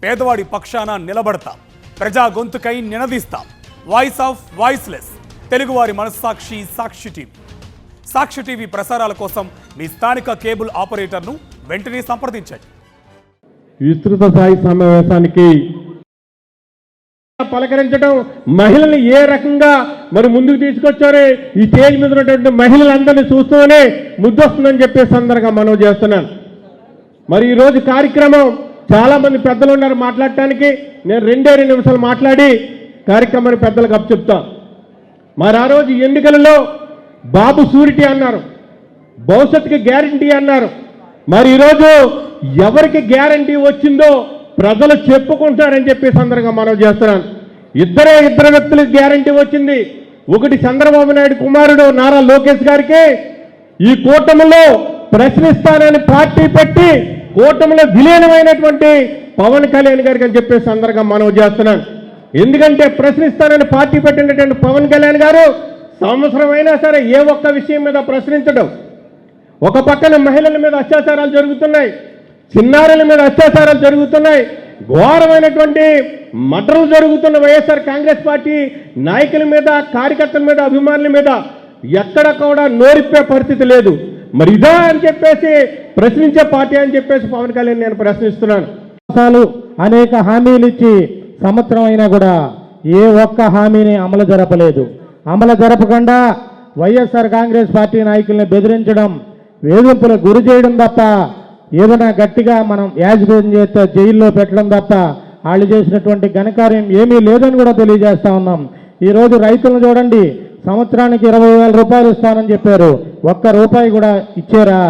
పేదవాడి పక్షాన నిలబడతాం, ప్రజా గొంతుకై నినదిస్తాం. వాయిస్ ఆఫ్ వాయిస్లెస్, తెలుగువారి మనస్సాక్షి సాక్షి టీవీ. సాక్షి టీవీ ప్రసారాల కోసం మీ స్థానిక కేబుల్ ఆపరేటర్ను వెంటనే సంప్రదించండి. విస్తృత స్థాయి సమావేశానికి పలకరించడం, మహిళలు ఏ రకంగా మరి ముందుకు తీసుకొచ్చారో ఈ స్టేజ్ మీద ఉన్నటువంటి మహిళలందరినీ చూస్తూనే ముద్దొస్తుందని చెప్పే సందర్భంగా మనం చేస్తున్నాను. మరి ఈరోజు కార్యక్రమం చాలా మంది పెద్దలు ఉన్నారు మాట్లాడటానికి. నేను 2 నిమిషాలు మాట్లాడి కార్యక్రమాన్ని పెద్దలకు అప్పచెప్తాను. మరి ఆ రోజు ఎన్నికలలో బాబు షూరిటీ అన్నారు, భవిష్యత్తుకి గ్యారంటీ అన్నారు. మరి ఈరోజు ఎవరికి గ్యారంటీ వచ్చిందో ప్రజలు చెప్పుకుంటారని చెప్పే సందర్భంగా మనం చేస్తున్నాను. ఇద్దరు వ్యక్తులకు గ్యారంటీ వచ్చింది. ఒకటి చంద్రబాబు నాయుడు కుమారుడు నారా లోకేష్ గారికి ఈ కూటమిలో ప్రశ్నిస్తానని పార్టీ పెట్టి కూటమిలో విలీనమైనటువంటి పవన్ కళ్యాణ్ గారికి అని చెప్పే సందర్భంగా మనం చేస్తున్నాను. ఎందుకంటే ప్రశ్నిస్తానని పార్టీ పెట్టినటువంటి పవన్ కళ్యాణ్ గారు సంవత్సరమైనా సరే ఏ ఒక్క విషయం మీద ప్రశ్నించడం. ఒక పక్కన మహిళల మీద అత్యాచారాలు జరుగుతున్నాయి, చిన్నారుల మీద అత్యాచారాలు జరుగుతున్నాయి, ఘోరమైనటువంటి మర్డర్లు జరుగుతున్న వైఎస్ఆర్ కాంగ్రెస్ పార్టీ నాయకుల మీద, కార్యకర్తల మీద, అభిమానుల మీద ఎక్కడ కూడా నోరిప్పే పరిస్థితి లేదు. మరి ఇదా అని చెప్పేసి ప్రశ్నించే పార్టీ అని చెప్పేసి పవన్ కళ్యాణ్ నేను ప్రశ్నిస్తున్నాను. అనేక హామీలు ఇచ్చి సంవత్సరం అయినా కూడా ఏ ఒక్క హామీని అమలు జరపలేదు. అమలు జరపకుండా వైఎస్ఆర్ కాంగ్రెస్ పార్టీ నాయకుల్ని బెదిరించడం, వేధింపులకు గురి చేయడం తప్ప, ఏదైనా గట్టిగా మనం యాజిటేషన్ చేస్తే జైల్లో పెట్టడం తప్ప వాళ్ళు చేసినటువంటి ఘనకార్యం ఏమీ లేదని కూడా తెలియజేస్తా ఉన్నాం. ఈరోజు రైతులను చూడండి, సంవత్సరానికి 20,000 రూపాయలు ఇస్తానని చెప్పారు, ఒక్క రూపాయి కూడా ఇచ్చారా?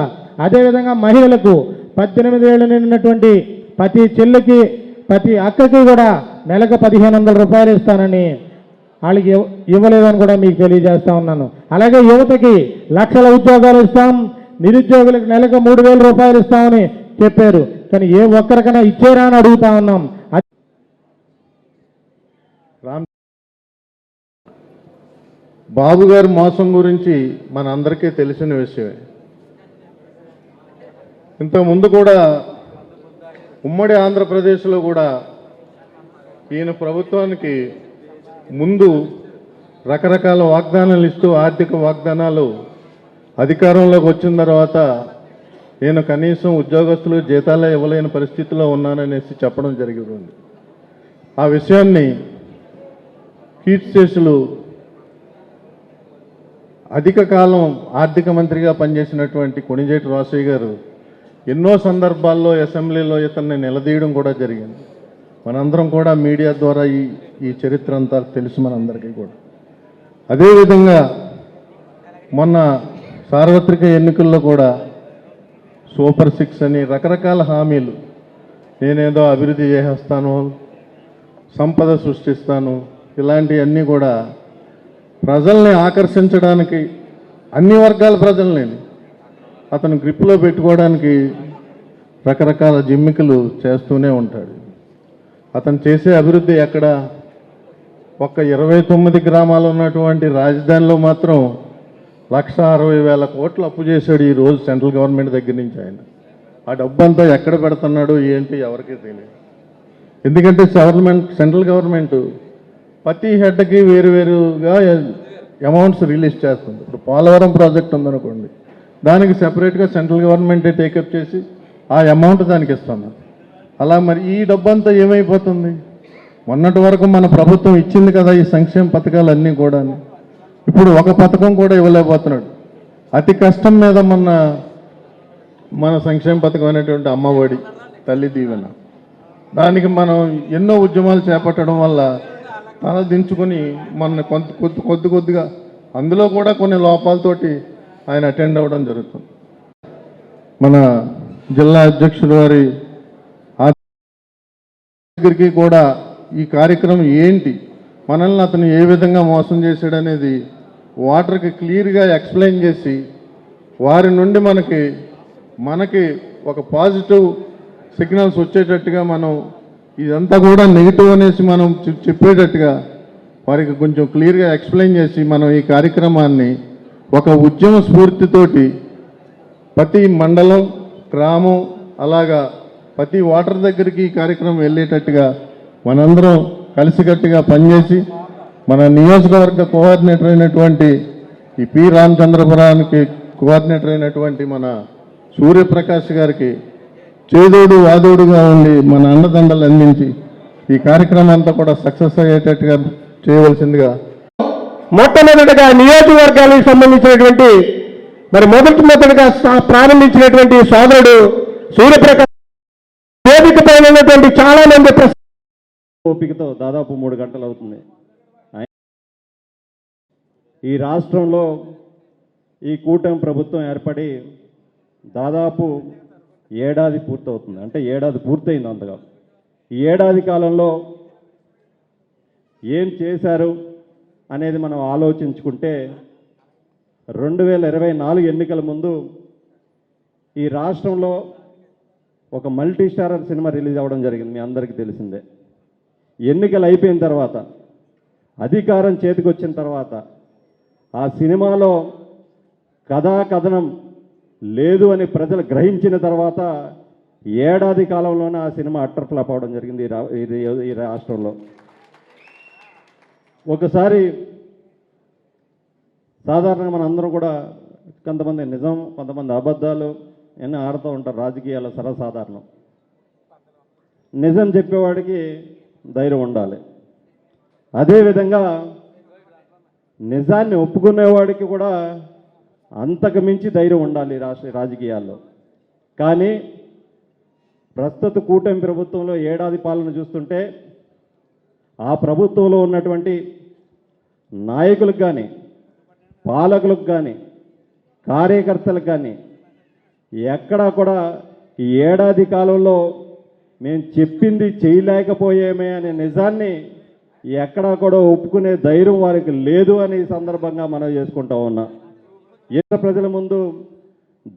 అదేవిధంగా మహిళలకు 18 ఏళ్ళు నిండినటువంటి ప్రతి చెల్లికి, ప్రతి అక్కకి కూడా నెలకు 1,500 రూపాయలు ఇస్తానని వాళ్ళకి ఇవ్వలేదని కూడా మీకు తెలియజేస్తా ఉన్నాను. అలాగే యువతకి లక్షల ఉద్యోగాలు ఇస్తాం, నిరుద్యోగులకు నెలకు 3,000 రూపాయలు ఇస్తామని చెప్పారు. కానీ ఏ ఒక్కరికైనా ఇచ్చారా అని అడుగుతా ఉన్నాం. బాబు గారి మోసం గురించి మనందరికీ తెలిసిన విషయమే. ఇంతకుముందు కూడా ఉమ్మడి ఆంధ్రప్రదేశ్లో కూడా ఈయన ప్రభుత్వానికి ముందు రకరకాల వాగ్దానాలు ఇస్తూ, ఆర్థిక వాగ్దానాలు అధికారంలోకి వచ్చిన తర్వాత నేను కనీసం ఉద్యోగస్తులు జీతాలే ఇవ్వలేని పరిస్థితిలో ఉన్నాననేసి చెప్పడం జరిగింది. ఆ విషయాన్ని కీర్తిశేషులు అధిక కాలం ఆర్థిక మంత్రిగా పనిచేసినటువంటి కొణిజేటి రోసయ్య గారు ఎన్నో సందర్భాల్లో అసెంబ్లీలో ఇతన్ని నిలదీయడం కూడా జరిగింది. మనందరం కూడా మీడియా ద్వారా ఈ చరిత్ర అంతా తెలుసు మనందరికీ కూడా. అదేవిధంగా మొన్న సార్వత్రిక ఎన్నికల్లో కూడా సూపర్ 6 అని రకరకాల హామీలు, నేనేదో అభివృద్ధి చేసేస్తాను, సంపద సృష్టిస్తాను, ఇలాంటివన్నీ కూడా ప్రజల్ని ఆకర్షించడానికి, అన్ని వర్గాల ప్రజల్ని అతను గ్రిప్లో పెట్టుకోవడానికి రకరకాల జిమ్మికలు చేస్తూనే ఉంటాడు. అతను చేసే అభివృద్ధి ఎక్కడ? ఒక్క 29 గ్రామాలు ఉన్నటువంటి రాజధానిలో మాత్రం 1,60,000 కోట్లు అప్పు చేశాడు ఈ రోజు సెంట్రల్ గవర్నమెంట్ దగ్గర నుంచి. ఆయన ఆ డబ్బంతా ఎక్కడ పెడుతున్నాడు ఏంటి ఎవరికీ తెలియదు. ఎందుకంటే సెంట్రల్ గవర్నమెంట్ ప్రతి హెడ్కి వేరువేరుగా అమౌంట్స్ రిలీజ్ చేస్తుంది. ఇప్పుడు పోలవరం ప్రాజెక్ట్ ఉందనుకోండి, దానికి సెపరేట్గా సెంట్రల్ గవర్నమెంటే టేకప్ చేసి ఆ అమౌంట్ దానికి ఇస్తున్నారు. అలా మరి ఈ డబ్బంతా ఏమైపోతుంది? మొన్నటి వరకు మన ప్రభుత్వం ఇచ్చింది కదా ఈ సంక్షేమ పథకాలన్నీ కూడా, ఇప్పుడు ఒక పథకం కూడా ఇవ్వలేకపోతున్నాడు. అతి కష్టం మీద మన సంక్షేమ పథకం అయినటువంటి అమ్మఒడి, తల్లి దీవెన, దానికి మనం ఎన్నో ఉద్యమాలు చేపట్టడం వల్ల తల దించుకొని మన కొద్దిగా అందులో కూడా కొన్ని లోపాలతోటి ఆయన అటెండ్ అవ్వడం జరుగుతుంది. మన జిల్లా అధ్యక్షుడు వారి దగ్గరికి కూడా ఈ కార్యక్రమం ఏంటి, మనల్ని అతను ఏ విధంగా మోసం చేశాడనేది వాటర్కి క్లియర్గా ఎక్స్ప్లెయిన్ చేసి వారి నుండి మనకి ఒక పాజిటివ్ సిగ్నల్స్ వచ్చేటట్టుగా, మనం ఇదంతా కూడా నెగిటివ్ అనేసి మనం చెప్పేటట్టుగా వారికి కొంచెం క్లియర్గా ఎక్స్ప్లెయిన్ చేసి మనం ఈ కార్యక్రమాన్ని ఒక ఉద్యమ స్ఫూర్తితోటి ప్రతి మండలం, గ్రామం, అలాగా ప్రతి ఓటర్ దగ్గరికి ఈ కార్యక్రమం వెళ్ళేటట్టుగా మనందరం కలిసికట్టుగా పనిచేసి మన నియోజకవర్గ కోఆర్డినేటర్ అయినటువంటి ఈ పి రామచంద్రపురానికి కోఆర్డినేటర్ అయినటువంటి మన సూర్యప్రకాష్ గారికి చేదోడు వాదోడుగా ఉండి మన అన్నదండలు అందించి ఈ కార్యక్రమం అంతా కూడా సక్సెస్ అయ్యేటట్టుగా చేయవలసిందిగా మొట్టమొదటిగా నియోజకవర్గాలకు సంబంధించినటువంటి మరి మొదటిగా ప్రారంభించినటువంటి సోదరుడు సూర్యప్రకాష్ వేదిక పైన ఉన్నటువంటి చాలా మంది ఓపికతో దాదాపు 3 గంటలు అవుతుంది. ఈ రాష్ట్రంలో ఈ కూటమి ప్రభుత్వం ఏర్పడి దాదాపు ఏడాది పూర్తవుతుంది. అంటే ఏడాది పూర్తయింది. అంతగా ఈ ఏడాది కాలంలో ఏం చేశారు అనేది మనం ఆలోచించుకుంటే 2024 ఎన్నికల ముందు ఈ రాష్ట్రంలో ఒక మల్టీ స్టారర్ సినిమా రిలీజ్ అవ్వడం జరిగింది. మీ అందరికీ తెలిసిందే. ఎన్నికలు అయిపోయిన తర్వాత అధికారం చేతికి వచ్చిన తర్వాత ఆ సినిమాలో కథనం లేదు అని ప్రజలు గ్రహించిన తర్వాత ఏడాది కాలంలోనే ఆ సినిమా అట్టర్ ఫ్లాప్ అవడం జరిగింది ఈ రాష్ట్రంలో. ఒకసారి సాధారణంగా మన అందరం కూడా కొంతమంది నిజం కొంతమంది అబద్ధాలు ఎన్ని ఆడుతూ ఉంటారు. రాజకీయాల్లో సర్వసాధారణం. నిజం చెప్పేవాడికి ధైర్యం ఉండాలి. అదేవిధంగా నిజాన్ని ఒప్పుకునేవాడికి కూడా అంతకు మించి ధైర్యం ఉండాలి రాజకీయాల్లో. కానీ ప్రస్తుత కూటమి ప్రభుత్వంలో ఏడాది పాలన చూస్తుంటే ఆ ప్రభుత్వంలో ఉన్నటువంటి నాయకులకు కానీ పాలకులకు కానీ కార్యకర్తలకు కానీ ఎక్కడా కూడా ఈ ఏడాది కాలంలో మేము చెప్పింది చేయలేకపోయామే అనే నిజాన్ని ఎక్కడా కూడా ఒప్పుకునే ధైర్యం వారికి లేదు అని ఈ సందర్భంగా మనం చేసుకుంటా ఉన్నా. ఇతర ప్రజల ముందు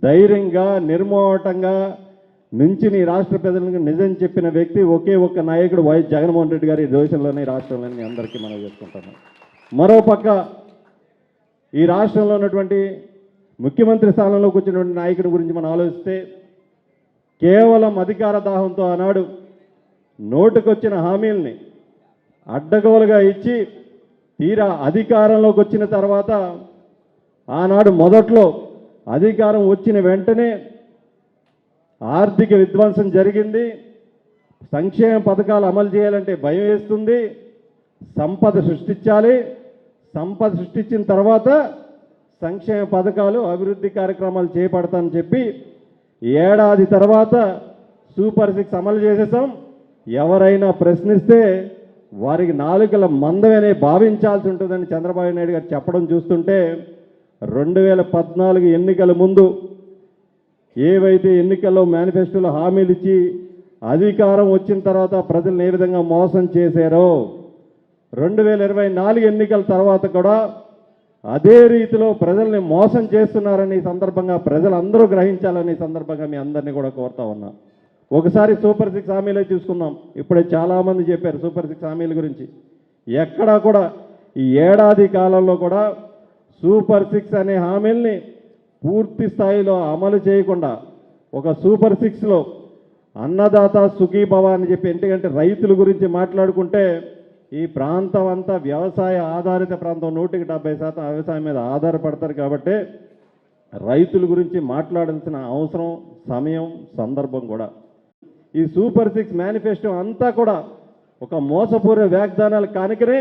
ధైర్యంగా నిర్మోహటంగా నుంచి నీ రాష్ట్ర ప్రజలకు నిజం చెప్పిన వ్యక్తి ఒకే ఒక్క నాయకుడు వైఎస్ జగన్మోహన్ రెడ్డి గారి దేశంలోనే రాష్ట్రంలోని అందరికీ మనం చేసుకుంటున్నాం. మరోపక్క ఈ రాష్ట్రంలో ఉన్నటువంటి ముఖ్యమంత్రి స్థానంలోకి వచ్చినటువంటి నాయకుడి గురించి మనం ఆలోచిస్తే కేవలం అధికార దాహంతో ఆనాడు నోటుకొచ్చిన హామీల్ని అడ్డగోలుగా ఇచ్చి తీరా అధికారంలోకి వచ్చిన తర్వాత ఆనాడు మొదట్లో అధికారం వచ్చిన వెంటనే ఆర్థిక విధ్వంసం జరిగింది. సంక్షేమ పథకాలు అమలు చేయాలంటే భయం వేస్తుంది. సంపద సృష్టించాలి. సంపద సృష్టించిన తర్వాత సంక్షేమ పథకాలు అభివృద్ధి కార్యక్రమాలు చేపడతానని చెప్పి ఏడాది తర్వాత సూపర్ 6 అమలు చేసేసాం. ఎవరైనా ప్రశ్నిస్తే వారికి నాలుకల మందమనే భావించాల్సి ఉంటుందని చంద్రబాబు నాయుడు గారు చెప్పడం చూస్తుంటే 2014 ఎన్నికల ముందు ఏవైతే ఎన్నికల్లో మేనిఫెస్టోలో హామీలు ఇచ్చి అధికారం వచ్చిన తర్వాత ప్రజలను ఏ విధంగా మోసం చేశారో 2024 ఎన్నికల తర్వాత కూడా అదే రీతిలో ప్రజల్ని మోసం చేస్తున్నారని సందర్భంగా ప్రజలందరూ గ్రహించాలని సందర్భంగా మీ అందరినీ కూడా కోరుతా ఉన్నా. ఒకసారి సూపర్ 6 హామీలే చూసుకుందాం. ఇప్పుడే చాలామంది చెప్పారు సూపర్ 6 హామీల గురించి. ఎక్కడా కూడా ఈ ఏడాది కాలంలో కూడా సూపర్ 6 అనే హామీల్ని పూర్తి స్థాయిలో అమలు చేయకుండా ఒక సూపర్ 6లో అన్నదాత సుఖీభవ అని చెప్పి ఎందుకంటే రైతుల గురించి మాట్లాడుకుంటే ఈ ప్రాంతం అంతా వ్యవసాయ ఆధారిత ప్రాంతం 170% వ్యవసాయం మీద ఆధారపడతారు. కాబట్టి రైతుల గురించి మాట్లాడాల్సిన అవసరం సమయం సందర్భం కూడా ఈ సూపర్ 6 మేనిఫెస్టో అంతా కూడా ఒక మోసపూర్వ వాగ్దానాలు కానికనే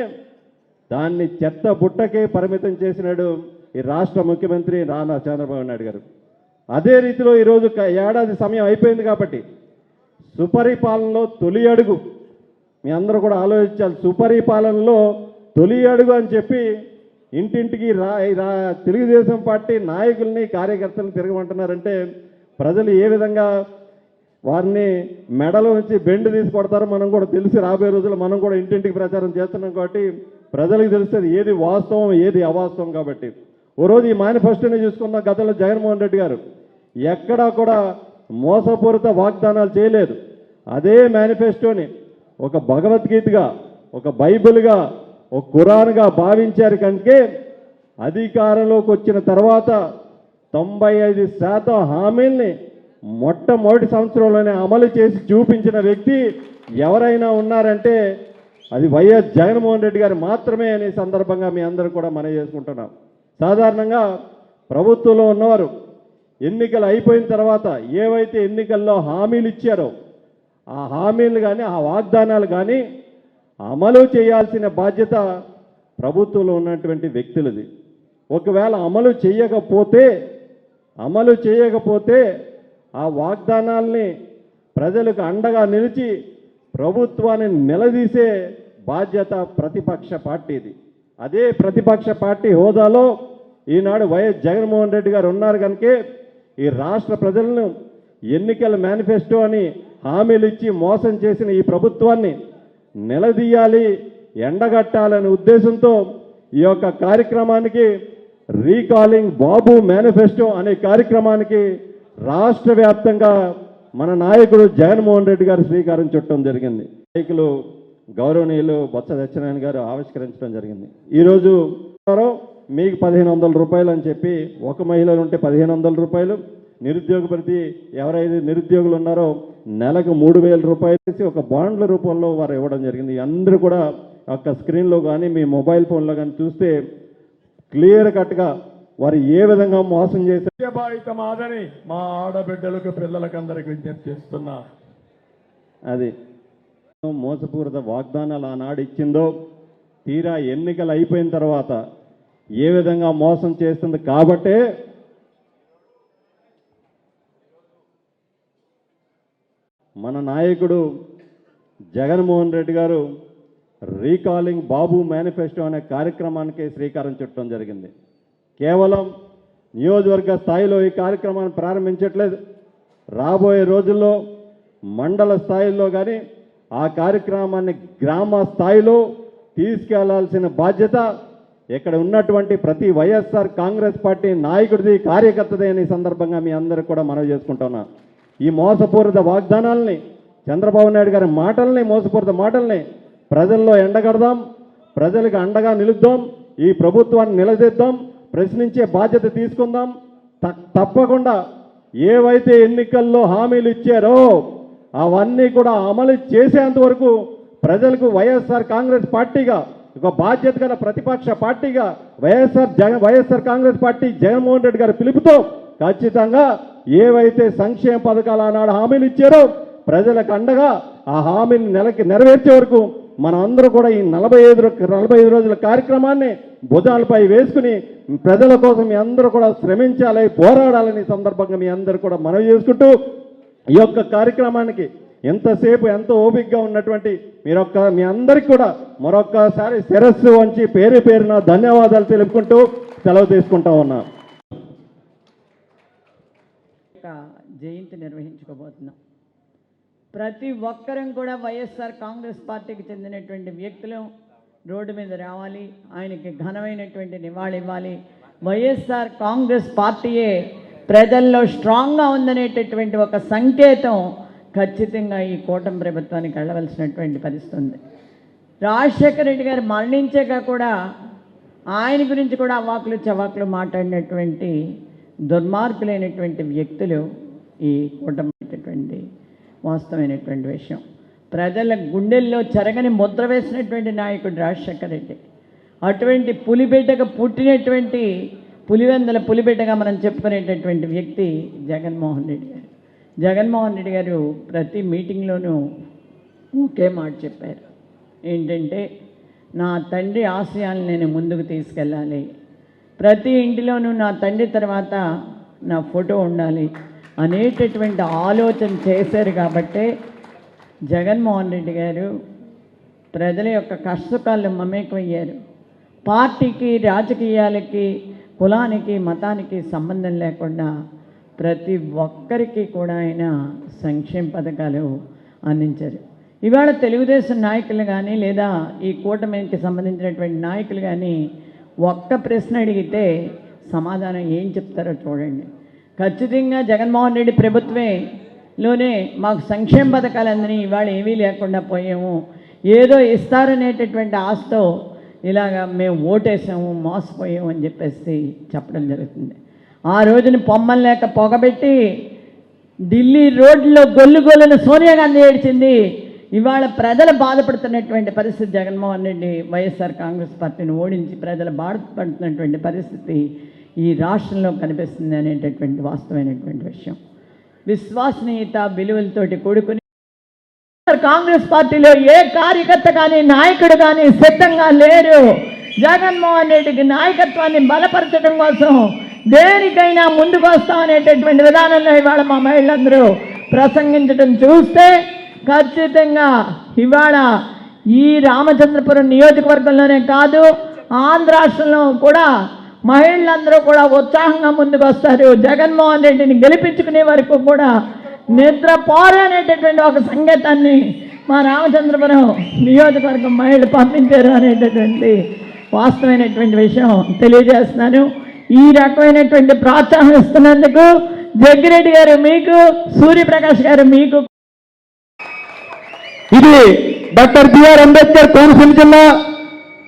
దాన్ని చెత్త బుట్టకే పరిమితం చేసినాడు ఈ రాష్ట్ర ముఖ్యమంత్రి నారా చంద్రబాబు నాయుడు గారు. అదే రీతిలో ఈరోజు ఏడాది సమయం అయిపోయింది కాబట్టి సుపరిపాలనలో తొలి అడుగు మీ అందరూ కూడా ఆలోచించాలి. సుపరిపాలనలో తొలి అడుగు అని చెప్పి ఇంటింటికి తెలుగుదేశం పార్టీ నాయకుల్ని కార్యకర్తలను తిరగమంటున్నారంటే ప్రజలు ఏ విధంగా వారిని మెడలో నుంచి బెండ్ తీసి కొడతారో మనం కూడా తెలిసి రాబోయే రోజుల్లో మనం కూడా ఇంటింటికి ప్రచారం చేస్తున్నాం కాబట్టి ప్రజలకు తెలుస్తుంది ఏది వాస్తవం ఏది అవాస్తవం. కాబట్టి ఓ రోజు ఈ మేనిఫెస్టోని చూసుకున్న గతంలో జగన్మోహన్ రెడ్డి గారు ఎక్కడా కూడా మోసపూరిత వాగ్దానాలు చేయలేదు. అదే మేనిఫెస్టోని ఒక భగవద్గీతగా ఒక బైబిల్గా ఒక ఖురాన్గా భావించారు. కనుకే అధికారంలోకి వచ్చిన తర్వాత 95% హామీల్ని మొట్టమొదటి సంవత్సరంలోనే అమలు చేసి చూపించిన వ్యక్తి ఎవరైనా ఉన్నారంటే అది వైఎస్ జగన్మోహన్ రెడ్డి గారు మాత్రమే అనే సందర్భంగా మీ అందరూ కూడా మనవి చేసుకుంటున్నాం. సాధారణంగా ప్రభుత్వంలో ఉన్నవారు ఎన్నికలు అయిపోయిన తర్వాత ఏవైతే ఎన్నికల్లో హామీలు ఇచ్చారో ఆ హామీలు కానీ ఆ వాగ్దానాలు కానీ అమలు చేయాల్సిన బాధ్యత ప్రభుత్వంలో ఉన్నటువంటి వ్యక్తులది. ఒకవేళ అమలు చేయకపోతే ఆ వాగ్దానాల్ని ప్రజలకు అండగా నిలిచి ప్రభుత్వాన్ని నిలదీసే బాధ్యత ప్రతిపక్ష పార్టీది. అదే ప్రతిపక్ష పార్టీ హోదాలో ఈనాడు వైఎస్ జగన్మోహన్ రెడ్డి గారు ఉన్నారు కనుకే ఈ రాష్ట్ర ప్రజలను ఎన్నికల మేనిఫెస్టో అని హామీలు ఇచ్చి మోసం చేసిన ఈ ప్రభుత్వాన్ని నిలదీయాలి, ఎండగట్టాలనే ఉద్దేశంతో ఈ యొక్క కార్యక్రమానికి రీకాలింగ్ బాబు మేనిఫెస్టో అనే కార్యక్రమానికి రాష్ట్ర వ్యాప్తంగా మన నాయకుడు జగన్మోహన్ రెడ్డి గారు శ్రీకారం చుట్టడం జరిగింది. నాయకులు గౌరవనీయులు బొత్స సత్యనారాయణ గారు ఆవిష్కరించడం జరిగింది. ఈరోజు మీకు 1500 రూపాయలు అని చెప్పి ఒక మహిళలు ఉంటే 1500 రూపాయలు, నిరుద్యోగ ప్రతి ఎవరైతే నిరుద్యోగులు ఉన్నారో నెలకు 3000 రూపాయలు వేసి ఒక బాండ్ల రూపంలో వారు ఇవ్వడం జరిగింది. అందరూ కూడా ఒక స్క్రీన్లో కానీ మీ మొబైల్ ఫోన్లో కానీ చూస్తే క్లియర్ కట్గా వారు ఏ విధంగా మోసం చేసే బాధితమాదని మా ఆడబిడ్డలకు పిల్లలకు అందరికి విజ్ఞప్తి చేస్తున్నా. అది మోసపూరిత వాగ్దానాలు ఆనాడు ఇచ్చిందో తీరా ఎన్నికలు అయిపోయిన తర్వాత ఏ విధంగా మోసం చేస్తుంది కాబట్టే మన నాయకుడు జగన్మోహన్ రెడ్డి గారు రీకాలింగ్ బాబు మేనిఫెస్టో అనే కార్యక్రమానికి శ్రీకారం చుట్టడం జరిగింది. కేవలం నియోజకవర్గ స్థాయిలో ఈ కార్యక్రమాన్ని ప్రారంభించట్లేదు. రాబోయే రోజుల్లో మండల స్థాయిలో కానీ ఆ కార్యక్రమాన్ని గ్రామ స్థాయిలో తీసుకెళ్లాల్సిన బాధ్యత ఇక్కడ ఉన్నటువంటి ప్రతి వైఎస్ఆర్ కాంగ్రెస్ పార్టీ నాయకుడిది, కార్యకర్తది అనే సందర్భంగా మీ అందరూ కూడా మనవి చేసుకుంటున్నా. ఈ మోసపూరిత వాగ్దానాలని, చంద్రబాబు నాయుడు గారి మాటల్ని, మోసపూరిత మాటల్ని ప్రజల్లో ఎండగడదాం, ప్రజలకు అండగా నిలుద్దాం, ఈ ప్రభుత్వాన్ని నిలదీద్దాం, ప్రశ్నించే బాధ్యత తీసుకుందాం. తప్పకుండా ఏవైతే ఎన్నికల్లో హామీలు ఇచ్చారో అవన్నీ కూడా అమలు చేసేంత వరకు ప్రజలకు వైఎస్ఆర్ కాంగ్రెస్ పార్టీగా, ఒక బాధ్యత గల ప్రతిపక్ష పార్టీగా వైఎస్ఆర్ కాంగ్రెస్ పార్టీ జగన్మోహన్ రెడ్డి గారి పిలుపుతో ఖచ్చితంగా ఏవైతే సంక్షేమ పథకాలు ఆనాడు హామీలు ఇచ్చారో ప్రజలకు అండగా ఆ హామీని నెరవేర్చే వరకు మనం అందరూ కూడా ఈ 45 రోజుల కార్యక్రమాన్ని భుజాలపై వేసుకుని ప్రజల కోసం మీ అందరూ కూడా శ్రమించాలి, పోరాడాలని సందర్భంగా మీ అందరూ కూడా మనవి చేసుకుంటూ ఈ యొక్క కార్యక్రమానికి ఎంతసేపు ఎంతో ఓపికగా ఉన్నటువంటి మీ అందరికీ కూడా మరొక్కసారి శిరస్సు వంచి పేరున ధన్యవాదాలు తెలుపుకుంటూ సెలవు తీసుకుంటా ఉన్నా. జయంతి నిర్వహించుకోబోతున్నాం. ప్రతి ఒక్కరం కూడా వైఎస్ఆర్ కాంగ్రెస్ పార్టీకి చెందినటువంటి వ్యక్తులు రోడ్డు మీద రావాలి, ఆయనకి ఘనమైనటువంటి నివాళి ఇవ్వాలి. వైఎస్ఆర్ కాంగ్రెస్ పార్టీయే ప్రజల్లో స్ట్రాంగ్గా ఉందనేటటువంటి ఒక సంకేతం ఖచ్చితంగా ఈ కూటమి ప్రభుత్వానికి వెళ్ళవలసినటువంటి పరిస్థితి ఉంది. రాజశేఖర రెడ్డి గారు మరణించాక కూడా ఆయన గురించి కూడా అవాకులు చవాకులు మాట్లాడినటువంటి దుర్మార్గులైనటువంటి వ్యక్తులు ఈ కూటమి అనేటటువంటి వాస్తవమైనటువంటి విషయం. ప్రజల గుండెల్లో చెరగని ముద్ర వేసినటువంటి నాయకుడు రాజశేఖర రెడ్డి. అటువంటి పులిబిడ్డగా పుట్టినటువంటి పులిబిడ్డగా మనం చెప్పుకునేటటువంటి వ్యక్తి జగన్మోహన్ రెడ్డి గారు. జగన్మోహన్ రెడ్డి గారు ప్రతి మీటింగ్లోనూ ఒకే మాట చెప్పారు, ఏంటంటే నా తండ్రి ఆశయాలను నేను ముందుకు తీసుకెళ్ళాలి, ప్రతి ఇంటిలోనూ నా తండ్రి తర్వాత నా ఫోటో ఉండాలి అనేటటువంటి ఆలోచన చేశారు. కాబట్టే జగన్మోహన్ రెడ్డి గారు ప్రజల యొక్క కష్టకాలను మమేకమయ్యారు. పార్టీకి, రాజకీయాలకి, కులానికి, మతానికి సంబంధం లేకుండా ప్రతి ఒక్కరికి కూడా ఆయన సంక్షేమ పథకాలు అందించారు. ఇవాళ తెలుగుదేశం నాయకులు కానీ లేదా ఈ కూటమికి సంబంధించినటువంటి నాయకులు కానీ ఒక్క ప్రశ్న అడిగితే సమాధానం ఏం చెప్తారో చూడండి. ఖచ్చితంగా జగన్మోహన్ రెడ్డి ప్రభుత్వంలోనే మాకు సంక్షేమ పథకాలు అందని ఇవాళ ఏమీ లేకుండా పోయాము, ఏదో ఇస్తారనేటటువంటి ఆశతో ఇలాగా మేము ఓటేసాము, మోసపోయాము అని చెప్పేసి చెప్పడం జరుగుతుంది. ఆ రోజున పొమ్మలు లేక పొగబెట్టి ఢిల్లీ రోడ్లో గొల్లున సోనియా గాంధీ ఏడ్చింది. ఇవాళ ప్రజలు బాధపడుతున్నటువంటి పరిస్థితి, జగన్మోహన్ రెడ్డి వైఎస్ఆర్ కాంగ్రెస్ పార్టీని ఓడించి ప్రజలు బాధపడుతున్నటువంటి పరిస్థితి ఈ రాష్ట్రంలో కనిపిస్తుంది అనేటటువంటి వాస్తవమైనటువంటి విషయం. విశ్వసనీయత విలువలతోటి కూడుకుని కాంగ్రెస్ పార్టీలో ఏ కార్యకర్త కానీ నాయకుడు కానీ సిద్ధంగా లేరు. జగన్మోహన్ రెడ్డికి నాయకత్వాన్ని బలపరచడం కోసం దేనికైనా ముందుకు వస్తామనేటటువంటి విధానంలో ఇవాళ మా మహిళలందరూ ప్రసంగించడం చూస్తే ఖచ్చితంగా ఇవాళ ఈ రామచంద్రపురం నియోజకవర్గంలోనే కాదు, ఆంధ్ర రాష్ట్రంలో కూడా మహిళలందరూ కూడా ఉత్సాహంగా ముందుకు వస్తారు. జగన్మోహన్ రెడ్డిని గెలిపించుకునే వరకు కూడా నిద్రపోరనేటటువంటి ఒక సంకేతాన్ని మా రామచంద్రపురం నియోజకవర్గం మహిళలు పంపించారు అనేటటువంటి వాస్తవమైనటువంటి విషయం తెలియజేస్తున్నాను. ఈ రకమైనటువంటి ప్రోత్సాహం ఇస్తున్నందుకు జగ్గిరెడ్డి గారు మీకు, సూర్యప్రకాష్ గారు మీకు. ఇది డాక్టర్ బిఆర్ అంబేద్కర్ కోనసీమ జిల్లా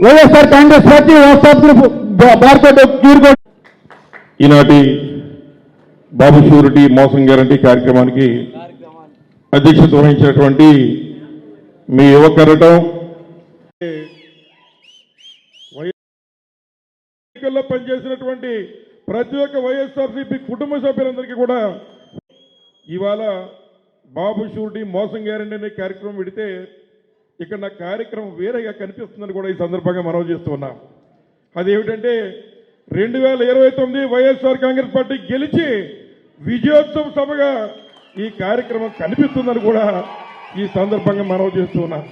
YSR Congress party WhatsApp group barcode. ఈనాటి బాబు షూరిటీ మోసం గ్యారంటీ కార్యక్రమానికి అధ్యక్షత వహించినటువంటి మీ యువ కెరటం, ఎన్నికల్లో పనిచేసినటువంటి ప్రతి ఒక్క వైఎస్ఆర్సీపీ కుటుంబ సభ్యులందరికీ కూడా ఇవాళ బాబు షూరిటీ మోసం గ్యారంటీ అనే కార్యక్రమం పెడితే ఇక్కడ నా కార్యక్రమం వేరేగా కనిపిస్తుందని కూడా ఈ సందర్భంగా మనవి చేస్తున్నాం. అదేమిటంటే 2029 వైఎస్ఆర్ కాంగ్రెస్ పార్టీ గెలిచి విజయోత్సవ సభగా ఈ కార్యక్రమం కనిపిస్తుందని కూడా ఈ సందర్భంగా మనవి చేస్తున్నాం.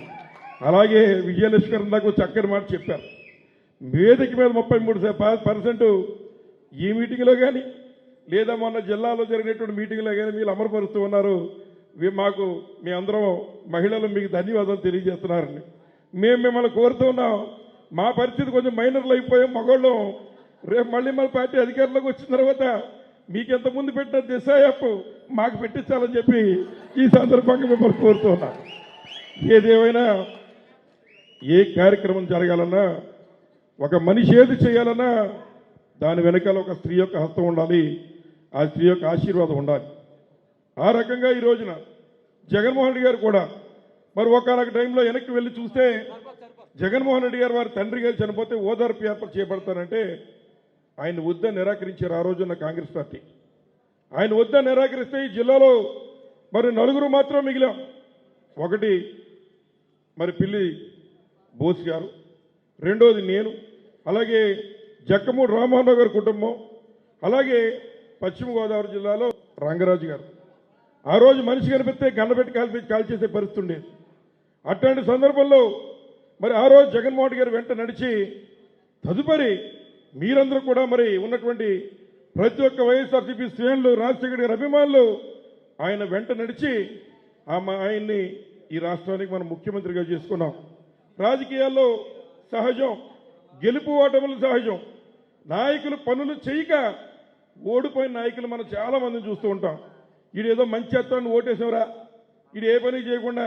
అలాగే విజయలక్ష్మి నాకు చక్కని మాట చెప్పారు. వేదిక మీద 33% ఈ మీటింగ్లో కానీ లేదా మొన్న జిల్లాలో జరిగినటువంటి మీటింగ్లో కానీ మీరు అమలుపరుస్తూ ఉన్నారు. మాకు మీ అందరం మహిళలు మీకు ధన్యవాదాలు తెలియజేస్తున్నారని మేము మిమ్మల్ని కోరుతూ ఉన్నాం. మా పరిస్థితి కొంచెం మైనర్లు అయిపోయాం మగవాళ్ళం. రేపు మళ్ళీ మన పార్టీ అధికారంలోకి వచ్చిన తర్వాత మీకు ఎంతమంది పెట్టిన దిశ యాప్ మాకు పెట్టించాలని చెప్పి ఈ సందర్భంగా మిమ్మల్ని కోరుతూ ఉన్నాం. ఏదేమైనా ఏ కార్యక్రమం జరగాలన్నా, ఒక మనిషి ఏది చేయాలన్నా దాని వెనకాల ఒక స్త్రీ యొక్క హస్తం ఉండాలి, ఆ స్త్రీ యొక్క ఆశీర్వాదం ఉండాలి. ఆ రకంగా ఈ రోజున జగన్మోహన్ రెడ్డి గారు కూడా మరి ఒకనొక టైంలో వెనక్కి వెళ్ళి చూస్తే జగన్మోహన్ రెడ్డి గారు వారి తండ్రి గారు చనిపోతే ఓదార్పు ఏర్పాటు చేయబడతానంటే ఆయన వద్దని నిరాకరించారు ఆ రోజున్న కాంగ్రెస్ పార్టీ. ఆయన వద్దని నిరాకరిస్తే ఈ జిల్లాలో మరి 4 మాత్రం మిగిలాం. ఒకటి మరి పిల్లి బోస్ గారు, రెండోది నేను, అలాగే జక్కమూడి రామ్మోహన్ రావు గారి కుటుంబం, అలాగే పశ్చిమ గోదావరి జిల్లాలో రంగరాజు గారు. ఆ రోజు మనిషి కనిపిస్తే గన్నపెట్టి కాల్చేసే పరిస్థితి ఉండేది. అట్లాంటి సందర్భంలో మరి ఆ రోజు జగన్మోహన్ రెడ్డి గారు వెంట నడిచి తదుపరి మీరందరూ కూడా మరి ఉన్నటువంటి ప్రతి ఒక్క వైఎస్ఆర్సీపీ శ్రేణులు, రాజశేఖర్ గారి అభిమానులు ఆయన వెంట నడిచి ఆయన్ని ఈ రాష్ట్రానికి మనం ముఖ్యమంత్రిగా చేసుకున్నాం. రాజకీయాల్లో సహజం, గెలుపు ఓటములు సహజం. నాయకులు పనులు చేయక ఓడిపోయిన నాయకులు మనం చాలా మందిని చూస్తూ ఉంటాం. ఈడేదో మంచి చేస్తాన్ని ఓటేసేవరా, ఈడు ఏ పని చేయకుండా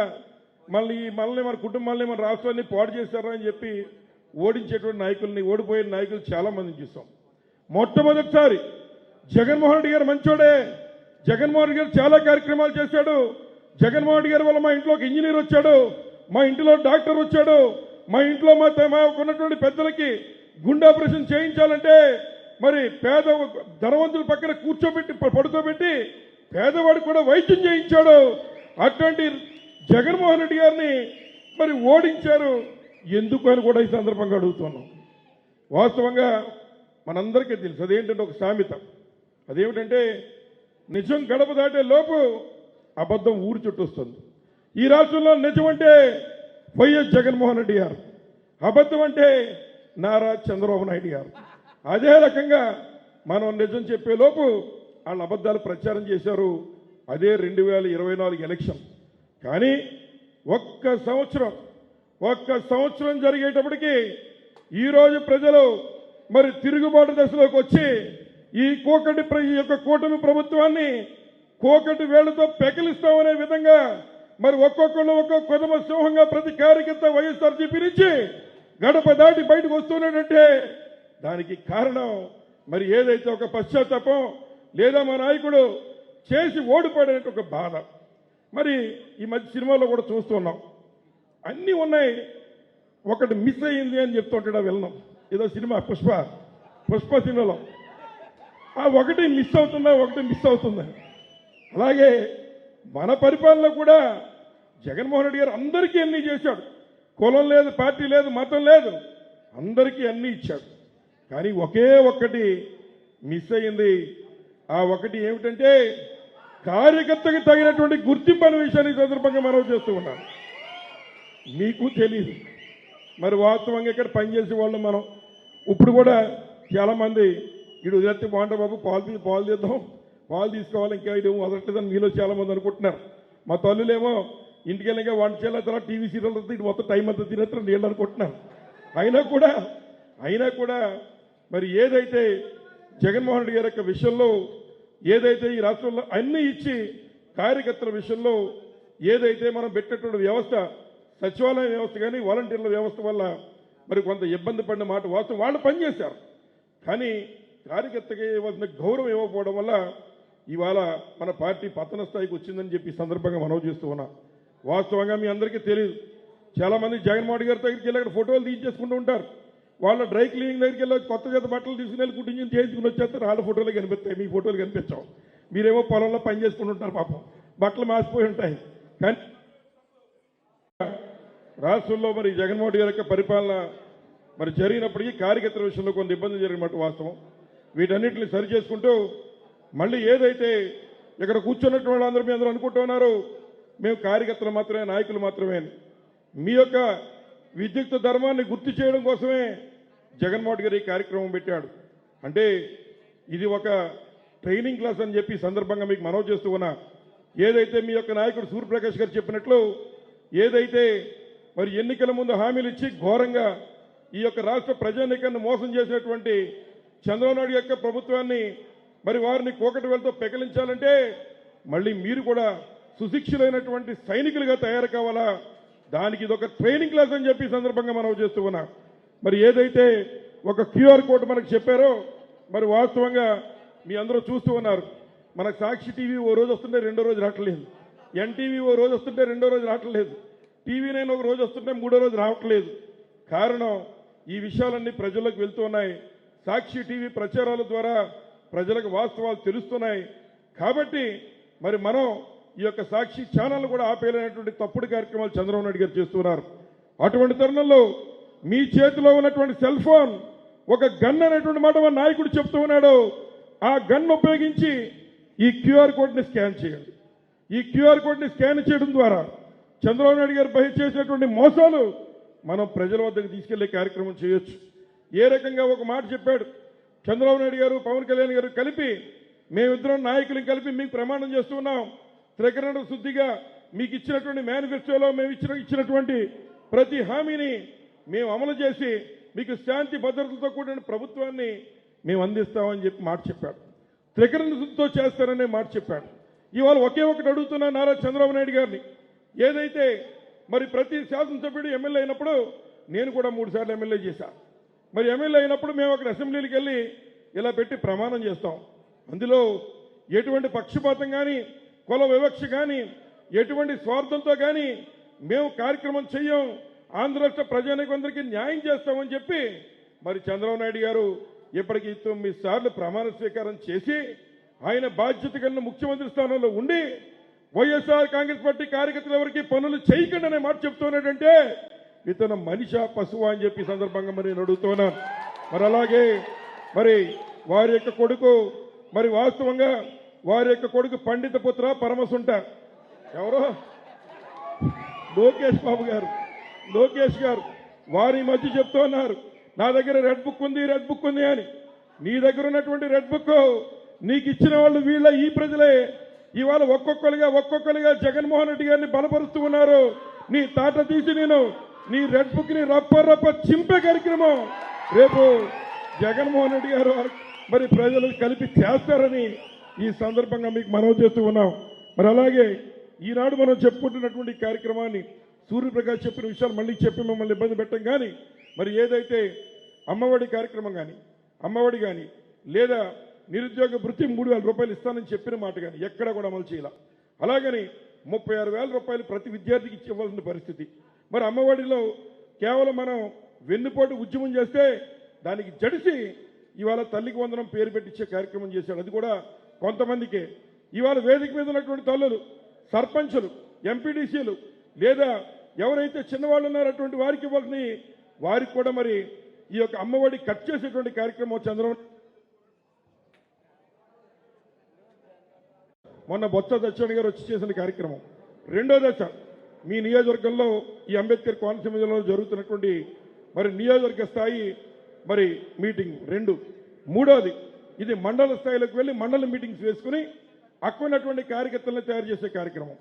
మనల్ని మన కుటుంబాలని మన రాష్ట్రాన్ని పాడు చేస్తారా అని చెప్పి ఓడించేటువంటి నాయకుల్ని, ఓడిపోయిన నాయకులు చాలా మందిని చూస్తాం. మొట్టమొదటిసారి జగన్మోహన్ రెడ్డి గారు మంచోడే. జగన్మోహన్ రెడ్డి గారు చాలా కార్యక్రమాలు చేశాడు. జగన్మోహన్ రెడ్డి గారి వల్ల మా ఇంట్లోకి ఇంజనీర్ వచ్చాడు, మా ఇంటిలో డాక్టర్ వచ్చాడు, మా ఇంట్లో ఉన్నటువంటి పెద్దలకి గుండె ఆపరేషన్ చేయించాలంటే మరి ధనవంతుల పక్కన పడుకోబెట్టి పేదవాడికి కూడా వైద్యం చేయించాడు. అటువంటి జగన్మోహన్ రెడ్డి గారిని మరి ఓడించారు. ఎందుకు అని కూడా ఈ సందర్భంగా అడుగుతున్నాం. వాస్తవంగా మనందరికీ తెలుసు అదేంటంటే ఒక సామెత. అదేమిటంటే నిజం గడప దాటే లోపు అబద్ధం ఊరు చుట్టూ వస్తుంది. ఈ రాష్ట్రంలో నిజం అంటే వైఎస్ జగన్మోహన్ రెడ్డి గారు, అబద్ధం అంటే నారా చంద్రబాబు నాయుడు గారు. అదే రకంగా మనం నిజం చెప్పే లోపు వాళ్ళ అబద్ధాలు ప్రచారం చేశారు. అదే 2024 ఎలక్షన్. కానీ ఒక్క సంవత్సరం జరిగేటప్పటికీ ఈరోజు ప్రజలు మరి తిరుగుబాటు దశలోకి వచ్చి ఈ కూటమి ప్రభుత్వాన్ని కోకటి వేళ్లతో పెకిలిస్తామనే విధంగా మరి ఒక్కొక్కళ్ళు ఒక్కొక్క కొదమ సింహంగా ప్రతి కార్యకర్త వైఎస్ఆర్సీపీ నుంచి గడప దాటి బయటకు వస్తున్నాడంటే దానికి కారణం మరి ఏదైతే ఒక పశ్చాత్తాపం లేదా మా నాయకుడు చేసి ఓడిపోయిన ఒక బాధ. మరి ఈ మధ్య సినిమాలో కూడా చూస్తున్నాం, అన్నీ ఉన్నాయి, ఒకటి మిస్ అయ్యింది అని చెప్తుంటాడు. వెళ్ళినాం ఏదో సినిమా పుష్ప సినిమాలో ఆ ఒకటి మిస్ అవుతుందా, ఒకటి మిస్ అవుతుందా. అలాగే మన పరిపాలన కూడా జగన్మోహన్ రెడ్డి గారు అందరికీ అన్నీ చేశాడు. కులం లేదు, పార్టీ లేదు, మతం లేదు, అందరికీ అన్నీ ఇచ్చాడు. కానీ ఒకే ఒక్కటి మిస్ అయ్యింది. ఆ ఒకటి ఏమిటంటే కార్యకర్తకి తగినటువంటి గుర్తింపు అనే విషయాన్ని ఈ సందర్భంగా మనం చేస్తూ ఉన్నాం. మీకు తెలియదు మరి వాస్తవంగా ఇక్కడ పనిచేసే వాళ్ళు మనం ఇప్పుడు కూడా చాలామంది ఇటు వదిలేస్తే బాగుంటారు బాబు, పాలు తీద్దాం, పాలు తీసుకోవాలి, ఇంకా ఇటు వదలట్లేదని మీలో చాలామంది అనుకుంటున్నారు. మా తల్లులేమో ఇంటికి వెళ్ళగా వంట చేయాలి, తర్వాత టీవీ సీరియల్ ఇటు మొత్తం టైం అంతా తినేస్తారు నీళ్ళు అనుకుంటున్నారు. అయినా కూడా మరి ఏదైతే జగన్మోహన్ రెడ్డి గారి యొక్క విషయంలో ఏదైతే ఈ రాష్ట్రంలో అన్నీ ఇచ్చి కార్యకర్తల విషయంలో ఏదైతే మనం పెట్టినటువంటి వ్యవస్థ, సచివాలయ వ్యవస్థ కానీ వాలంటీర్ల వ్యవస్థ వల్ల మరి కొంత ఇబ్బంది పడిన మాట వాస్తవం. వాళ్ళు పనిచేశారు, కానీ కార్యకర్తకి ఇవ్వాల్సిన గౌరవం ఇవ్వకపోవడం వల్ల ఇవాళ మన పార్టీ పతన స్థాయికి వచ్చిందని చెప్పి సందర్భంగా మనవి చేస్తూ ఉన్నాం. వాస్తవంగా మీ అందరికీ తెలియదు, చాలామంది జగన్మోహన్ రెడ్డి గారి దగ్గరికి వెళ్ళి అక్కడ ఫోటోలు తీయించేసుకుంటూ ఉంటారు. వాళ్ళ డ్రై క్లీనింగ్ దగ్గరికి వెళ్ళి కొత్త చేత బట్టలు తీసుకుని వెళ్ళి కుట్టించి చేయించుకుని వచ్చేస్తారు. వాళ్ళ ఫోటోలు కనిపిస్తాయి, మీ ఫోటోలు కనిపించావు. మీరేమో పొలంలో పని చేసుకుని ఉంటారు, పాపం బట్టలు మాసిపోయి ఉంటాయి. కానీ రాష్ట్రంలో మరి జగన్మోహన్ రెడ్డి గారి యొక్క పరిపాలన మరి జరిగినప్పటికీ కార్యకర్తల విషయంలో కొంత ఇబ్బంది జరిగినట్టు వాస్తవం. వీటన్నిటిని సరి చేసుకుంటూ మళ్ళీ ఏదైతే ఇక్కడ కూర్చున్నట్టు వాళ్ళందరూ మీ అందరూ అనుకుంటూ ఉన్నారు మేము కార్యకర్తలు మాత్రమే, నాయకులు మాత్రమే. మీ యొక్క విద్యుక్త ధర్మాన్ని గుర్తు చేయడం కోసమే జగన్మోహన్ గారు ఈ కార్యక్రమం పెట్టాడు. అంటే ఇది ఒక ట్రైనింగ్ క్లాస్ అని చెప్పి సందర్భంగా మీకు మనవి చేస్తూ ఉన్నా. ఏదైతే మీ యొక్క నాయకుడు సూర్యప్రకాష్ గారు చెప్పినట్లు ఏదైతే మరి ఎన్నికల ముందు హామీలు ఇచ్చి ఘోరంగా ఈ యొక్క రాష్ట్ర ప్రజానీకాన్ని మోసం చేసినటువంటి చంద్రబాబు నాయుడు యొక్క ప్రభుత్వాన్ని మరి వారిని కోకటి వేలతో పెకలించాలంటే మళ్ళీ మీరు కూడా సుశిక్షులైనటువంటి సైనికులుగా తయారు కావాలా, దానికి ఇది ఒక ట్రైనింగ్ క్లాస్ అని చెప్పి సందర్భంగా మనం చేస్తూ ఉన్నాం. మరి ఏదైతే ఒక క్యూఆర్ కోడ్ మనకు చెప్పారో మరి వాస్తవంగా మీ అందరూ చూస్తూ ఉన్నారు. మనకు సాక్షి టీవీ ఓ రోజు వస్తుంటే రెండో రోజు రావట్లేదు, ఎన్టీవీ ఓ రోజు వస్తుంటే రెండో రోజు రావట్లేదు, టీవీ నైన్ ఒక రోజు వస్తుంటే మూడో రోజు రావట్లేదు. కారణం ఈ విషయాలన్నీ ప్రజల్లోకి వెళ్తూ ఉన్నాయి. సాక్షి టీవీ ప్రచారాల ద్వారా ప్రజలకు వాస్తవాలు తెలుస్తున్నాయి. కాబట్టి మరి మనం ఈ యొక్క సాక్షి ఛానల్ కూడా ఆపేయలేనటువంటి తప్పుడు కార్యక్రమాలు చంద్రబాబు నాయుడు గారు చేస్తున్నారు. అటువంటి తరుణంలో మీ చేతిలో ఉన్నటువంటి సెల్ ఫోన్ ఒక గన్ అనేటువంటి మాట మన నాయకుడు చెప్తూ ఉన్నాడు. ఆ గన్ ఉపయోగించి ఈ క్యూఆర్ కోడ్ని స్కాన్ చేయండి. ఈ క్యూఆర్ కోడ్ని స్కాన్ చేయడం ద్వారా చంద్రబాబు నాయుడు గారు బహిర్ చేసినటువంటి మోసాలు మనం ప్రజల వద్దకు తీసుకెళ్లే కార్యక్రమం చేయొచ్చు. ఏ రకంగా ఒక మాట చెప్పాడు చంద్రబాబు నాయుడు గారు, పవన్ కళ్యాణ్ గారు కలిపి, మేమిద్దరం నాయకులు కలిపి మీకు ప్రమాణం చేస్తున్నాం, త్రికరణ శుద్ధిగా మీకు ఇచ్చినటువంటి మేనిఫెస్టోలో మేము ఇచ్చినటువంటి ప్రతి హామీని మేము అమలు చేసి మీకు శాంతి భద్రతలతో కూడిన ప్రభుత్వాన్ని మేము అందిస్తామని చెప్పి మాట చెప్పాడు. త్రికరణ శుద్ధితో చేస్తారనే మాట చెప్పాడు. ఇవాళ ఒకే ఒకటి అడుగుతున్నా నారా చంద్రబాబు నాయుడు గారిని, ఏదైతే మరి ప్రతి శాసనసభ్యుడు ఎమ్మెల్యే అయినప్పుడు, నేను కూడా 3 సార్లు ఎమ్మెల్యే చేశాను, మరి ఎమ్మెల్యే అయినప్పుడు మేము అక్కడ అసెంబ్లీకి వెళ్ళి ఇలా పెట్టి ప్రమాణం చేస్తాం. అందులో ఎటువంటి పక్షపాతం కానీ, కుల వివక్ష కానీ, ఎటువంటి స్వార్థంతో కానీ మేము కార్యక్రమం చెయ్యం, ఆంధ్ర రాష్ట్ర ప్రజానికందరికీ న్యాయం చేస్తామని చెప్పి మరి చంద్రబాబు నాయుడు గారు ఇప్పటికీ 9 సార్లు ప్రమాణ స్వీకారం చేసి ఆయన బాధ్యత కలిగిన ముఖ్యమంత్రి స్థానంలో ఉండి వైఎస్ఆర్ కాంగ్రెస్ పార్టీ కార్యకర్తలు ఎవరికి పనులు చేయకండి అనే మాట చెప్తున్నాడంటే ఇతను మనిషా పశువా అని చెప్పి సందర్భంగా మరి నేను అడుగుతున్నాను. మరి అలాగే మరి వారి యొక్క కొడుకు, మరి వాస్తవంగా వారి యొక్క కొడుకు పండిత పుత్ర పరమసుంట ఎవరో లోకేష్ బాబు గారు, లోకేష్ గారు వారి మధ్య చెప్తూ ఉన్నారు నా దగ్గర రెడ్ బుక్ ఉంది అని. నీ దగ్గర ఉన్నటువంటి రెడ్ బుక్ నీకు ఇచ్చిన వాళ్ళు వీళ్ళ ఈ ప్రజలే. ఇవాళ ఒక్కొక్కరుగా జగన్మోహన్ రెడ్డి గారిని బలపరుస్తూ ఉన్నారు. నీ తాట తీసి నేను నీ రెడ్ బుక్ ని రప్ప చింపే కార్యక్రమం రేపు జగన్మోహన్ రెడ్డి గారు మరి ప్రజలకు కలిపి చేస్తారని ఈ సందర్భంగా మీకు మనవి చేస్తూ ఉన్నాం. మరి అలాగే ఈనాడు మనం చెప్పుకుంటున్నటువంటి కార్యక్రమాన్ని సూర్యప్రకాష్ చెప్పిన విషయాలు మళ్ళీ చెప్పి మిమ్మల్ని ఇబ్బంది పెట్టం. కానీ మరి ఏదైతే అమ్మఒడి కార్యక్రమం కానీ, అమ్మఒడి కానీ, లేదా నిరుద్యోగ భృతి 3,000 రూపాయలు ఇస్తానని చెప్పిన మాట కానీ ఎక్కడ కూడా అమలు చేయాల. అలాగని 36,000 రూపాయలు ప్రతి విద్యార్థికి ఇవ్వాల్సిన పరిస్థితి. మరి అమ్మఒడిలో కేవలం మనం వెన్నుపోటు ఉద్యమం చేస్తే దానికి జడిసి ఇవాళ తల్లికి వందనం పేరు పెట్టించే కార్యక్రమం చేశాడు. అది కూడా కొంతమందికే. ఇవాళ వేదిక మీద ఉన్నటువంటి తల్లులు, సర్పంచులు, ఎంపీడీసీలు లేదా ఎవరైతే చిన్నవాళ్ళు ఉన్నారో అటువంటి వారికి ఇవ్వాలని వారికి కూడా మరి ఈ యొక్క అమ్మఒడి కట్ చేసేటువంటి కార్యక్రమం చంద్రబాబు మొన్న బొత్స సత్యనారాయణ గారు వచ్చి చేసిన కార్యక్రమం. రెండో దశ మీ నియోజకవర్గంలో ఈ అంబేద్కర్ కోనసీమలో జరుగుతున్నటువంటి మరి నియోజకవర్గ స్థాయి మరి మీటింగ్ 2. మూడోది ఇది మండల స్థాయిలోకి వెళ్ళి మండల మీటింగ్స్ వేసుకుని అక్కడ ఉన్నటువంటి కార్యకర్తలను తయారు చేసే కార్యక్రమం.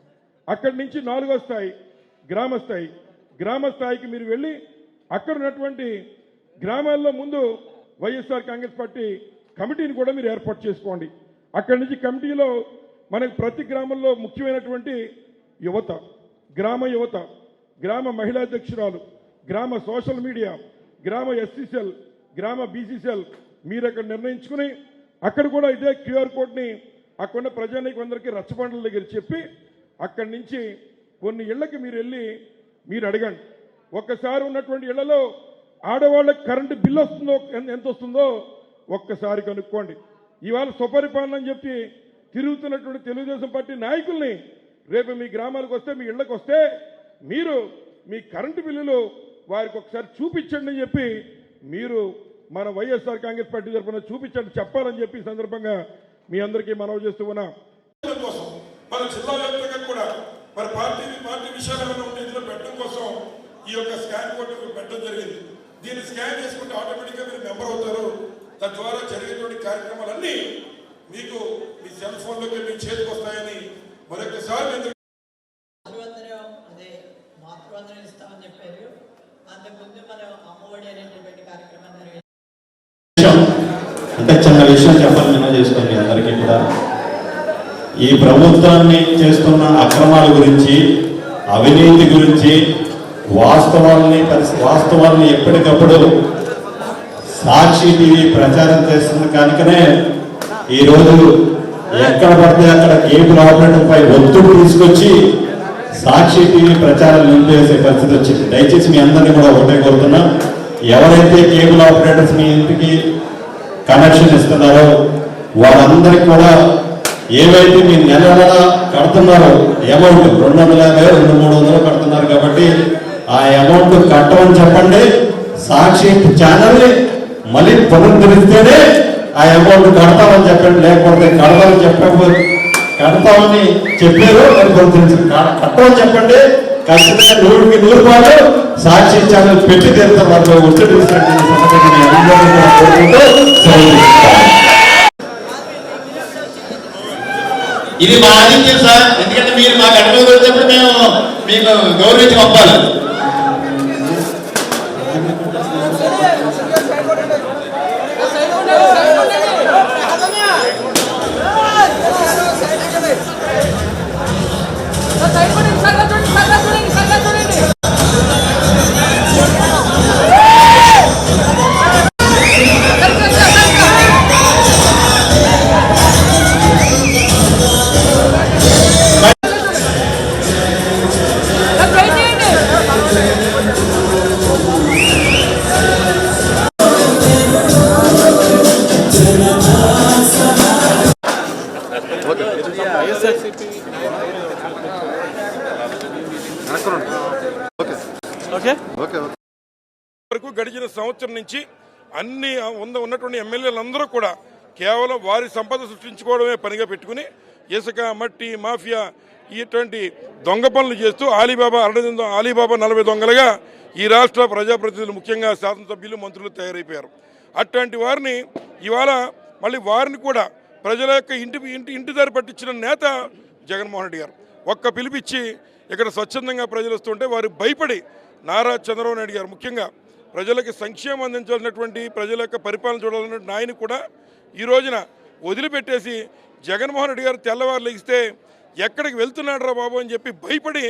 అక్కడి నుంచి 4వ స్థాయి గ్రామ స్థాయి. గ్రామ స్థాయికి మీరు వెళ్ళి అక్కడ ఉన్నటువంటి గ్రామాల్లో ముందు వైఎస్ఆర్ కాంగ్రెస్ పార్టీ కమిటీని కూడా మీరు ఏర్పాటు చేసుకోండి. అక్కడి నుంచి కమిటీలో మనకి ప్రతి గ్రామంలో ముఖ్యమైనటువంటి యువత, గ్రామ యువత, గ్రామ మహిళా అధ్యక్షురాలు, గ్రామ సోషల్ మీడియా, గ్రామ ఎస్సీసెల్, గ్రామ బీసీసెల్ మీరు అక్కడ నిర్ణయించుకుని అక్కడ కూడా ఇదే క్యూఆర్ కోడ్ని అక్కడ ప్రజానికి అందరికీ రచ్చబండల దగ్గర చెప్పి అక్కడి నుంచి కొన్ని ఇళ్లకి మీరు వెళ్ళి మీరు అడగండి. ఒక్కసారి ఉన్నటువంటి ఇళ్లలో ఆడవాళ్ళకి కరెంటు బిల్లు వస్తుందో ఎంత వస్తుందో ఒక్కసారి కనుక్కోండి. ఇవాళ సుపరిపాలన అని చెప్పి తిరుగుతున్నటువంటి తెలుగుదేశం పార్టీ నాయకుల్ని రేపు మీ గ్రామాలకు వస్తే మీ ఇళ్లకు వస్తే మీరు మీ కరెంటు బిల్లులు వారికి ఒకసారి చూపించండి అని చెప్పి మీరు మన వైఎస్ఆర్ కాంగ్రెస్ పార్టీ తరఫున చూపించండి చెప్పాలని చెప్పి ఈ సందర్భంగా మీ అందరికీ మనవి చేస్తూ ఉన్నాం. మన జిల్లా వ్యాప్తంగా కూడా మరి పార్టీ విషయాలు ఏమైనా ఉంటే ఇందులో పెట్టడం కోసం ఈ యొక్క స్కాన్ కోడ్ పెట్టడం జరిగింది. దీన్ని స్కాన్ చేసుకుంటే ఆటోమేటిక్గా మీరు మెంబర్ అవుతారు. తద్వారా జరిగేటువంటి కార్యక్రమాలన్నీ మీకు మీ సెల్ ఫోన్లోకి మీ చేతికి వస్తాయని మరొకసారి అదే మాతృవందనం ఇస్తామని చెప్పారు. అంతకుముందు మనం అమ్మఒడి అనేటువంటి కార్యక్రమం అంటే చిన్న విషయం చెప్పాలి మనం చేసుకోండి. అందరికీ కూడా ఈ ప్రభుత్వాన్ని చేస్తున్న అక్రమాల గురించి, అవినీతి గురించి, వాస్తవాల్ని ఎప్పటికప్పుడు సాక్షి టీవీ ప్రచారం చేస్తున్న కనుకనే ఈరోజు ఎక్కడ పడితే అక్కడ కేబుల్ ఆపరేటర్ పై ఒత్తిడి తీసుకొచ్చి సాక్షి టీవీ ప్రచారం నిలిపేసే పరిస్థితి వచ్చింది. దయచేసి మీ అందరినీ కూడా ఒకటే కోరుతున్నా, ఎవరైతే కేబుల్ ఆపరేటర్స్ మీ ఇంటికి కనెక్షన్ ఇస్తున్నారో వాళ్ళందరికీ కూడా ఏవైతే మీ నెల కడుతున్నారో అమౌంట్ 250, 300 కడుతున్నారు కాబట్టి ఆ అమౌంట్ కట్టమని చెప్పండి. సాక్షి ఛానల్ని మళ్ళీ పునరుద్ధరిస్తేనే ఆ అమౌంట్ కడతామని చెప్పండి. లేకపోతే కడతామని చెప్పకపోతే కడతామని చెప్పారు కట్టమని చెప్పండి. ఖచ్చితంగా 100కి 100 సాక్షి ఛానల్ పెట్టి తీరుతారు. వాళ్ళు ఒత్తిడి ఇది మా ఆధిక్యం సార్. ఎందుకంటే మీరు మాకు అడ్వైజ్ వచ్చినప్పుడు మేము మీకు గౌరవించి పంపాలి. వరకు గడిచిన సంవత్సరం నుంచి అన్ని ఉన్నటువంటి ఎమ్మెల్యేలందరూ కూడా కేవలం వారి సంపద సృష్టించుకోవడమే పనిగా పెట్టుకుని ఇసుక, మట్టి మాఫియా ఇటువంటి దొంగ పనులు చేస్తూ ఆలీబాబా 40 దొంగలుగా ఈ రాష్ట్ర ప్రజాప్రతినిధులు, ముఖ్యంగా శాసనసభ్యులు, మంత్రులు తయారైపోయారు. అట్లాంటి వారిని ఇవాళ మళ్ళీ వారిని కూడా ప్రజల యొక్క ఇంటి దారి పట్టించిన నేత జగన్మోహన్ రెడ్డి గారు. ఒక్క పిలిపిచ్చి ఇక్కడ స్వచ్ఛందంగా ప్రజలు వస్తుంటే వారు భయపడి నారా చంద్రబాబు నాయుడు గారు ముఖ్యంగా ప్రజలకు సంక్షేమం అందించాల్సినటువంటి, ప్రజల యొక్క పరిపాలన చూడాలన్నటువంటి ఆయన కూడా ఈ రోజున వదిలిపెట్టేసి జగన్మోహన్ రెడ్డి గారు తెల్లవారు లెగిస్తే ఎక్కడికి వెళ్తున్నాడు రా బాబు అని చెప్పి భయపడి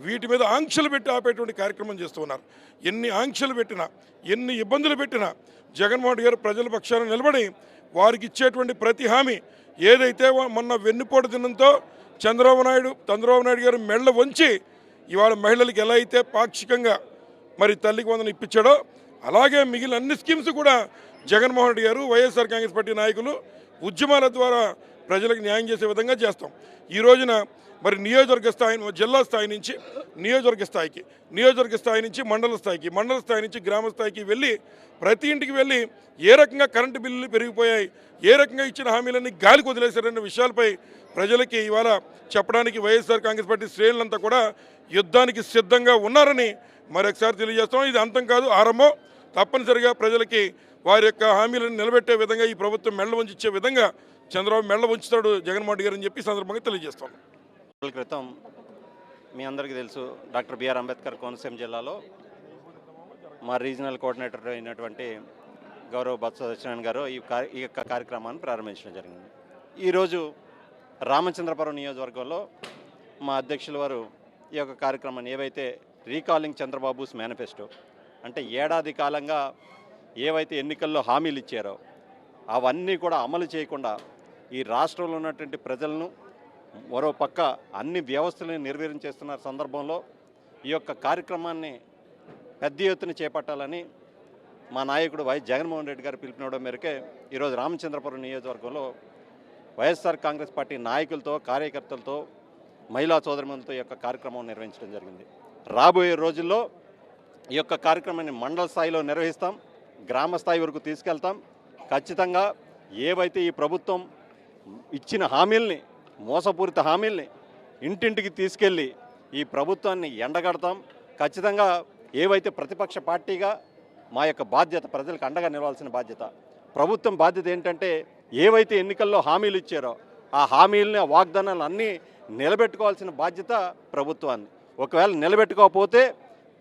వీటి మీద ఆంక్షలు పెట్టి ఆపేటువంటి కార్యక్రమం చేస్తూ ఉన్నారు. ఎన్ని ఆంక్షలు పెట్టినా, ఎన్ని ఇబ్బందులు పెట్టినా జగన్మోహన్ రెడ్డి గారు ప్రజల పక్షాన నిలబడి వారికి ఇచ్చేటువంటి ప్రతి హామీ ఏదైతే మొన్న వెన్నుపోటు దినంతో చంద్రబాబు నాయుడు గారు మెళ్ళ వంచి ఇవాళ మహిళలకు ఎలా అయితే పాక్షికంగా మరి తల్లికి వందనం ఇప్పించాడో అలాగే మిగిలిన అన్ని స్కీమ్స్ కూడా జగన్మోహన్ రెడ్డి గారు వైఎస్ఆర్ కాంగ్రెస్ పార్టీ నాయకులు ఉద్యమాల ద్వారా ప్రజలకు న్యాయం చేసే విధంగా చేస్తాం. ఈ రోజున మరి నియోజకవర్గ స్థాయి జిల్లా స్థాయి నుంచి నియోజకవర్గ స్థాయి నుంచి మండల స్థాయి నుంచి గ్రామ స్థాయికి వెళ్ళి ప్రతి ఇంటికి వెళ్ళి ఏ రకంగా కరెంటు బిల్లులు పెరిగిపోయాయి, ఏ రకంగా ఇచ్చిన హామీలన్నీ గాలికి వదిలేశారనే విషయాలపై ప్రజలకి ఇవాళ చెప్పడానికి వైఎస్ఆర్ కాంగ్రెస్ పార్టీ శ్రేణులంతా కూడా యుద్ధానికి సిద్ధంగా ఉన్నారని మరొకసారి తెలియజేస్తాం. ఇది అంతం కాదు, ఆరంభం. తప్పనిసరిగా ప్రజలకి వారి యొక్క హామీలను నిలబెట్టే విధంగా ఈ ప్రభుత్వం మెళ్ళ వంచి ఇచ్చే విధంగా చంద్రబాబు మెళ్ళ వంచుతాడు జగన్మోహన్ రెడ్డి గారు అని చెప్పి సందర్భంగా తెలియజేస్తాం. క్రితం మీ అందరికీ తెలుసు, డాక్టర్ బిఆర్ అంబేద్కర్ కోనసీమ జిల్లాలో మా రీజనల్ కోఆర్డినేటర్ అయినటువంటి గౌరవ బొత్స సత్యనారాయణ గారు ఈ యొక్క కార్యక్రమాన్ని ప్రారంభించడం జరిగింది. ఈరోజు రామచంద్రపురం నియోజకవర్గంలో మా అధ్యక్షుల వారు ఈ యొక్క కార్యక్రమాన్ని ఏవైతే రీకాలింగ్ చంద్రబాబుస్ మేనిఫెస్టో అంటే ఏడాది కాలంగా ఏవైతే ఎన్నికల్లో హామీలు ఇచ్చారో అవన్నీ కూడా అమలు చేయకుండా ఈ రాష్ట్రంలో ఉన్నటువంటి ప్రజలను మరో పక్క అన్ని వ్యవస్థలను నిర్వీర్యం చేస్తున్న సందర్భంలో ఈ యొక్క కార్యక్రమాన్ని పెద్ద ఎత్తున చేపట్టాలని మా నాయకుడు జగన్మోహన్ రెడ్డి గారు పిలుపునివ్వడం మేరకే ఈరోజు రామచంద్రపురం నియోజకవర్గంలో వైఎస్ఆర్ కాంగ్రెస్ పార్టీ నాయకులతో, కార్యకర్తలతో, మహిళా సోదరులతో ఈ యొక్క కార్యక్రమం నిర్వహించడం జరిగింది. రాబోయే రోజుల్లో ఈ యొక్క కార్యక్రమాన్ని మండల స్థాయిలో నిర్వహిస్తాం, గ్రామ స్థాయి వరకు తీసుకెళ్తాం. ఖచ్చితంగా ఏవైతే ఈ ప్రభుత్వం ఇచ్చిన హామీల్ని, మోసపూరిత హామీల్ని ఇంటింటికి తీసుకెళ్ళి ఈ ప్రభుత్వాన్ని ఎండగడతాం. ఖచ్చితంగా ఏవైతే ప్రతిపక్ష పార్టీగా మా యొక్క బాధ్యత, ప్రజలకు అండగా నిలవాల్సిన బాధ్యత, ప్రభుత్వం బాధ్యత ఏంటంటే ఏవైతే ఎన్నికల్లో హామీలు ఇచ్చారో ఆ హామీలని, ఆ వాగ్దానాలు అన్నీ నిలబెట్టుకోవాల్సిన బాధ్యత ప్రభుత్వాన్ని. ఒకవేళ నిలబెట్టుకోకపోతే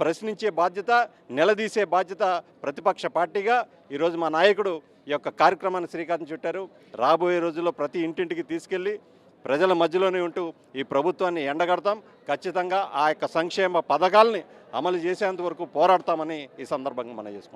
ప్రశ్నించే బాధ్యత, నిలదీసే బాధ్యత ప్రతిపక్ష పార్టీగా ఈరోజు మా నాయకుడు ఈ యొక్క కార్యక్రమాన్ని శ్రీకారం చుట్టారు. రాబోయే రోజుల్లో ప్రతి ఇంటింటికి తీసుకెళ్ళి ప్రజల మధ్యలోనే ఉంటూ ఈ ప్రభుత్వాన్ని ఎండగడతాం. ఖచ్చితంగా ఆ యొక్క సంక్షేమ పథకాలని అమలు చేసేంత వరకు పోరాడతామని ఈ సందర్భంగా మనం చేసుకుంటాం.